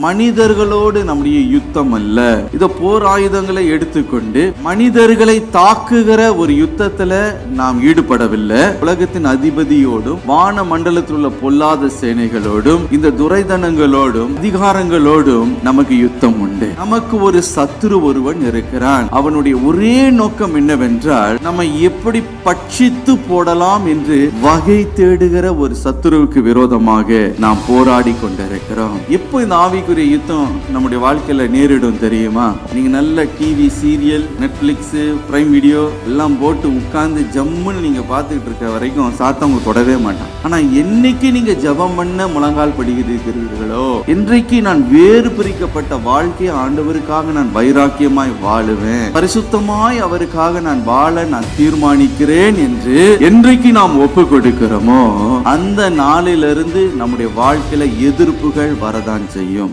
மனிதர்களோடு நம்முடைய யுத்தம் அல்ல. இத போர் ஆயுதங்களை எடுத்துக்கொண்டு மனிதர்களை தாக்குகிற ஒரு யுத்தத்துல நாம் ஈடுபடவில்லை. உலகத்தின் அதிபதியோடும் வான மண்டலத்தில் உள்ள பொல்லாத சேனைகளோடும் இந்த துரைதனங்களோடும் அதிகாரங்களோடும் நமக்கு யுத்தம் உண்டு. நமக்கு ஒரு சத்துரு ஒருவன் இருக்கிறான். அவனுடைய ஒரே நோக்கம் என்னவென்றால் நம்ம எப்படி பட்சித்து போடலாம் என்று வகை தேடுகிற ஒரு சத்துருவுக்கு விரோதமாக நாம் போராடி கொண்டிருக்கிறோம். எப்போ இந்த ஆவிக்குரிய யுத்தம் நம்முடைய வாழ்க்கையில நேரிடும் தெரியுமா? நீங்க நல்ல TV serial, Netflix, prime video எல்லாம் போட்டு உட்கார்ந்து ஜம்முன்னு நீங்க பார்த்துட்டு இருக்க வரைக்கும் சாத்தம் உங்க தொடவே மாட்டான். ஆனா என்னைக்கு நீங்க ஜெபம் பண்ண முழங்கால் படிக்கிறீர்களோ, இன்றைக்கு நான் வேறு பிரிக்கப்பட்ட வாழ்க்கையை ஆண்டவருக்காக நான் வைராக்கியமாய் வாழுவேன், பரிசுத்தமாய் அவருக்காக நான் வாழ நான் தீர்மானிக்கிறேன் என்று என்றைக்கு நாம் ஒப்பு கொடுக்கிறோமோ அந்த நாளிலிருந்து நம்முடைய வாழ்க்கையில எதிர்ப்புகள் வரதான் செய்யும்.